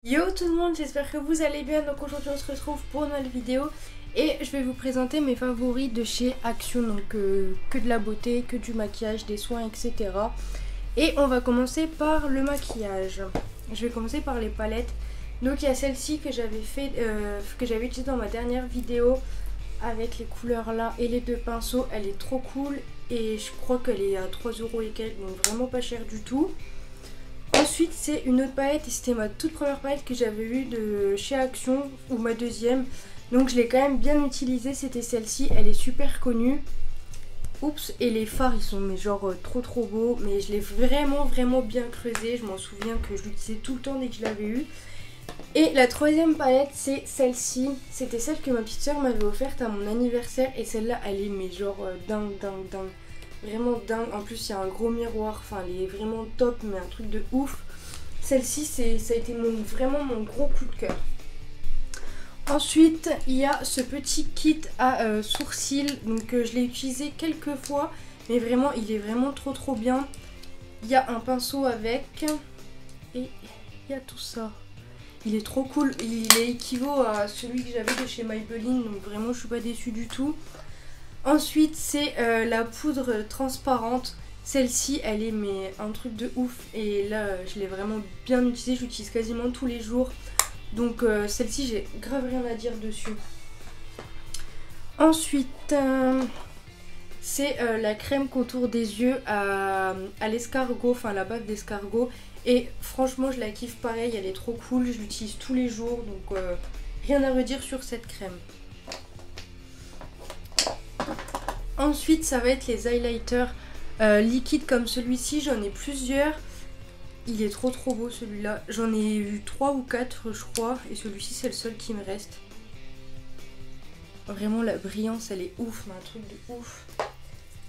Yo tout le monde, j'espère que vous allez bien. Donc aujourd'hui on se retrouve pour une nouvelle vidéo et je vais vous présenter mes favoris de chez Action. Donc que de la beauté, que du maquillage, des soins, etc. Et on va commencer par le maquillage. Je vais commencer par les palettes. Donc il y a celle-ci que j'avais utilisée dans ma dernière vidéo avec les couleurs là et les deux pinceaux. Elle est trop cool et je crois qu'elle est à 3 € et quelques, donc vraiment pas cher du tout. Ensuite c'est une autre palette et c'était ma toute première palette que j'avais eue de chez Action, ou ma deuxième. Donc je l'ai quand même bien utilisée, c'était celle-ci, elle est super connue. Oups, et les fards ils sont mais genre trop beaux, mais je l'ai vraiment bien creusé. Je m'en souviens que je l'utilisais tout le temps dès que je l'avais eu. Et la troisième palette c'est celle-ci, c'était celle que ma petite soeur m'avait offerte à mon anniversaire et celle-là elle est mais genre dingue. Vraiment dingue, en plus il y a un gros miroir, enfin elle est vraiment top, mais un truc de ouf. Celle-ci ça a été vraiment mon gros coup de cœur. Ensuite il y a ce petit kit à sourcils, donc je l'ai utilisé quelques fois, mais vraiment il est vraiment trop bien. Il y a un pinceau avec et il y a tout ça. Il est trop cool, il est équivaut à celui que j'avais de chez Maybelline, donc vraiment je suis pas déçue du tout. Ensuite c'est la poudre transparente. Celle-ci elle est mais un truc de ouf et là je l'ai vraiment bien utilisée, je l'utilise quasiment tous les jours. Donc celle-ci j'ai grave rien à dire dessus. Ensuite c'est la crème contour des yeux à l'escargot, enfin la bave d'escargot. Et franchement je la kiffe pareil, elle est trop cool, je l'utilise tous les jours, donc rien à redire sur cette crème. Ensuite ça va être les highlighters liquides comme celui-ci, j'en ai plusieurs. Il est trop beau celui-là, j'en ai eu 3 ou 4 je crois, et celui-ci c'est le seul qui me reste. Vraiment la brillance elle est ouf, mais un truc de ouf.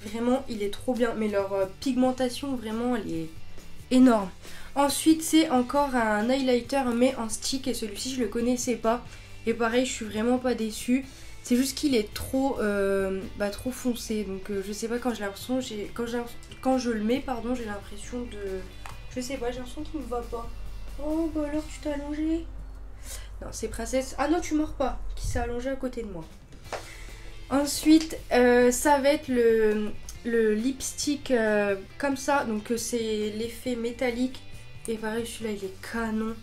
Vraiment il est trop bien, mais leur pigmentation vraiment elle est énorme. Ensuite c'est encore un highlighter mais en stick, et celui-ci je le connaissais pas. Et pareil je suis vraiment pas déçue. C'est juste qu'il est trop foncé, donc je sais pas, quand j'ai l'impression, quand je le mets pardon, j'ai l'impression de... Je sais pas, j'ai l'impression qu'il me va pas. Oh bah alors tu t'es allongée. Non c'est Princesse, ah non tu mords pas, qui s'est allongée à côté de moi. Ensuite ça va être le lipstick comme ça, donc c'est l'effet métallique. Et pareil celui-là il est canon.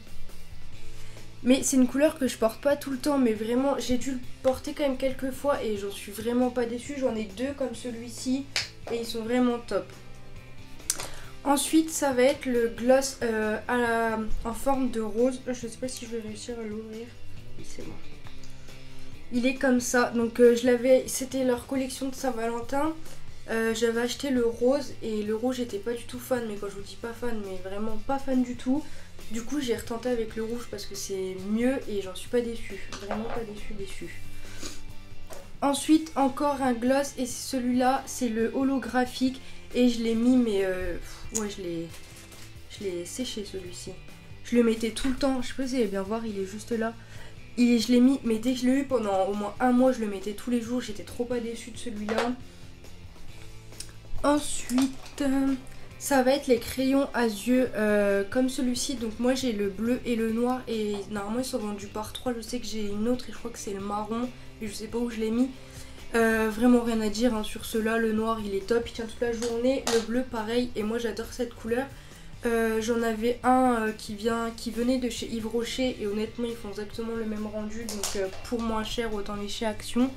Mais c'est une couleur que je porte pas tout le temps, mais vraiment j'ai dû le porter quand même quelques fois et j'en suis vraiment pas déçue. J'en ai deux comme celui-ci et ils sont vraiment top. Ensuite ça va être le gloss en forme de rose. Je sais pas si je vais réussir à l'ouvrir. Oui c'est bon. Il est comme ça, donc c'était leur collection de Saint-Valentin. J'avais acheté le rose et le rouge j'étais pas du tout fan, mais quand je vous dis pas fan, mais vraiment pas fan du tout. Du coup j'ai retenté avec le rouge parce que c'est mieux et j'en suis pas déçue, vraiment pas déçue. Ensuite encore un gloss, et celui-là c'est le holographique et je l'ai mis, mais ouais je l'ai séché celui-ci. Je le mettais tout le temps, je sais pas si vous allez bien voir, il est juste là. Et je l'ai mis, mais dès que je l'ai eu pendant au moins un mois je le mettais tous les jours, j'étais trop pas déçue de celui-là. Ensuite ça va être les crayons à yeux comme celui-ci. Donc moi j'ai le bleu et le noir et normalement ils sont vendus par 3. Je sais que j'ai une autre et je crois que c'est le marron et je sais pas où je l'ai mis. Vraiment rien à dire hein, sur ceux-là. Le noir il est top, il tient toute la journée. Le bleu pareil, et moi j'adore cette couleur. J'en avais un qui venait de chez Yves Rocher et honnêtement ils font exactement le même rendu, donc pour moins cher autant les chez Action.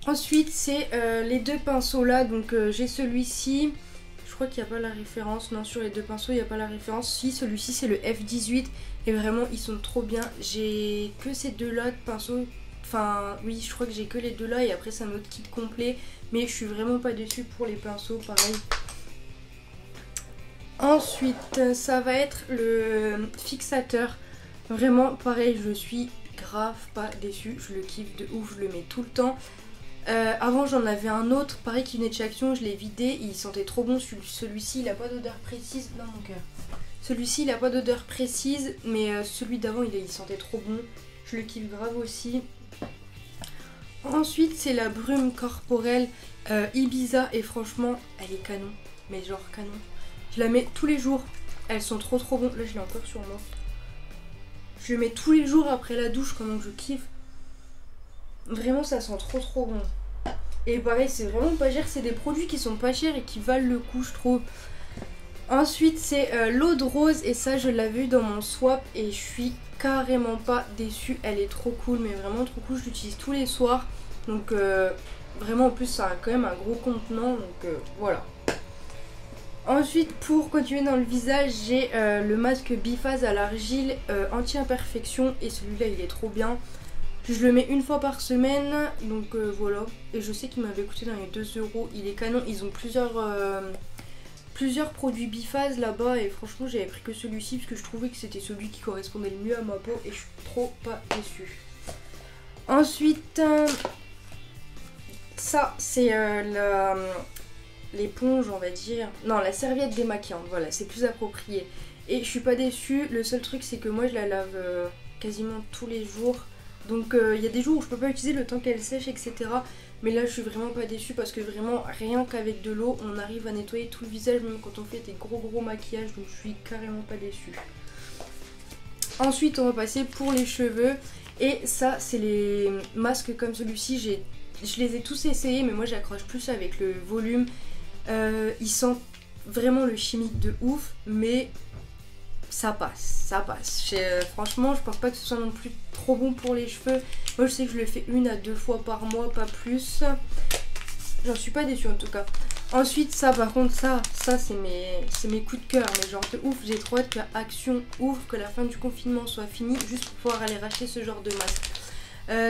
Ensuite c'est les deux pinceaux là, donc j'ai celui-ci. Je crois qu'il n'y a pas la référence, non, sur les deux pinceaux il n'y a pas la référence. Si, celui-ci c'est le F18 et vraiment ils sont trop bien. J'ai que ces deux là de pinceaux, enfin oui je crois que j'ai que les deux là et après c'est un autre kit complet. Mais je suis vraiment pas déçue pour les pinceaux, pareil. Ensuite ça va être le fixateur. Vraiment pareil, je suis grave pas déçue, je le kiffe de ouf, je le mets tout le temps. Avant j'en avais un autre pareil qui venait de chez Action, je l'ai vidé, il sentait trop bon. Celui-ci il a pas d'odeur précise, non mon cœur. Celui-ci il a pas d'odeur précise, mais celui d'avant il sentait trop bon, je le kiffe grave aussi. Ensuite c'est la brume corporelle Ibiza et franchement elle est canon, mais genre canon. Je la mets tous les jours, elles sont trop bonnes. Là je l'ai encore sur moi. Je le mets tous les jours après la douche, comment je kiffe. Vraiment, ça sent trop bon. Et pareil, c'est vraiment pas cher, c'est des produits qui sont pas chers et qui valent le coup, je trouve. Ensuite, c'est l'eau de rose, et ça, je l'avais eu dans mon swap et je suis carrément pas déçue. Elle est trop cool, mais vraiment trop cool. Je l'utilise tous les soirs. Donc, vraiment, en plus, ça a quand même un gros contenant. Donc, voilà. Ensuite, pour continuer dans le visage, j'ai le masque Biphase à l'argile anti-imperfection. Et celui-là, il est trop bien. Je le mets une fois par semaine. Donc, voilà. Et je sais qu'il m'avait coûté dans les 2 €. Il est canon. Ils ont plusieurs produits Biphase là-bas. Et franchement, j'avais pris que celui-ci parce que je trouvais que c'était celui qui correspondait le mieux à ma peau. Et je suis trop pas déçue. Ensuite, ça, c'est l'éponge, on va dire. Non, la serviette démaquillante, voilà, c'est plus approprié. Et je suis pas déçue, le seul truc c'est que moi je la lave quasiment tous les jours. Donc il y a des jours où je peux pas utiliser le temps qu'elle sèche, etc. Mais là je suis vraiment pas déçue parce que vraiment rien qu'avec de l'eau on arrive à nettoyer tout le visage, même quand on fait des gros maquillages. Donc je suis carrément pas déçue. Ensuite on va passer pour les cheveux. Et ça c'est les masques comme celui-ci, je les ai tous essayés, mais moi j'accroche plus avec le volume. Il sent vraiment le chimique de ouf, mais ça passe. Franchement, je pense pas que ce soit non plus trop bon pour les cheveux. Moi je sais que je le fais 1 à 2 fois par mois, pas plus. J'en suis pas déçue en tout cas. Ensuite, ça par contre, ça c'est mes coups de cœur, mais genre de ouf. J'ai trop hâte que Action ouvre, que la fin du confinement soit finie, juste pour pouvoir aller racheter ce genre de masque.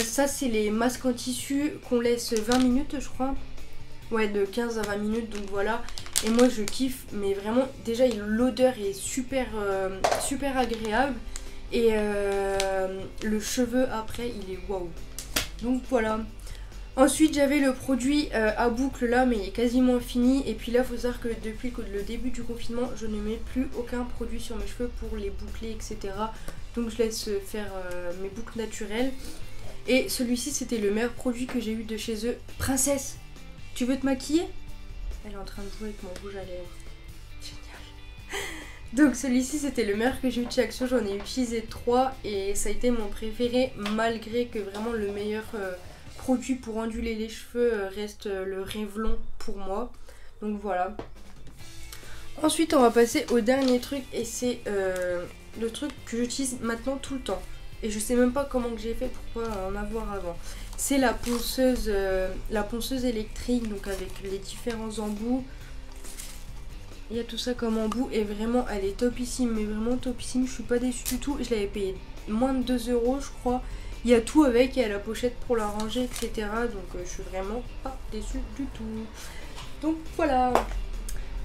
Ça c'est les masques en tissu qu'on laisse 20 minutes je crois. Ouais, de 15 à 20 minutes, donc voilà. Et moi je kiffe, mais vraiment déjà l'odeur est super agréable. Et le cheveu après il est waouh. Donc voilà. Ensuite j'avais le produit à boucle là, mais il est quasiment fini. Et puis là faut savoir que depuis le début du confinement je ne mets plus aucun produit sur mes cheveux pour les boucler, etc. Donc je laisse faire mes boucles naturelles. Et celui-ci c'était le meilleur produit que j'ai eu de chez eux. Princesse, tu veux te maquiller? Elle est en train de jouer avec mon rouge à lèvres. Génial. Donc celui-ci c'était le meilleur que j'ai eu de chez Action. J'en ai utilisé 3 et ça a été mon préféré, malgré que vraiment le meilleur produit pour onduler les cheveux reste le Revlon pour moi. Donc voilà. Ensuite on va passer au dernier truc, et c'est le truc que j'utilise maintenant tout le temps. Et je sais même pas comment que j'ai fait pour pas en avoir avant. C'est la ponceuse électrique, donc avec les différents embouts. Il y a tout ça comme embout et vraiment elle est topissime, mais vraiment topissime. Je suis pas déçue du tout. Je l'avais payé moins de 2 € je crois. Il y a tout avec, il y a la pochette pour la ranger, etc. Donc je suis vraiment pas déçue du tout. Donc voilà.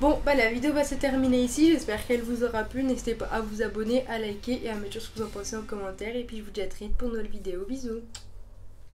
Bon, bah la vidéo va se terminer ici, j'espère qu'elle vous aura plu. N'hésitez pas à vous abonner, à liker et à me dire ce que vous en pensez en commentaire. Et puis je vous dis à très vite pour une nouvelle vidéo. Bisous.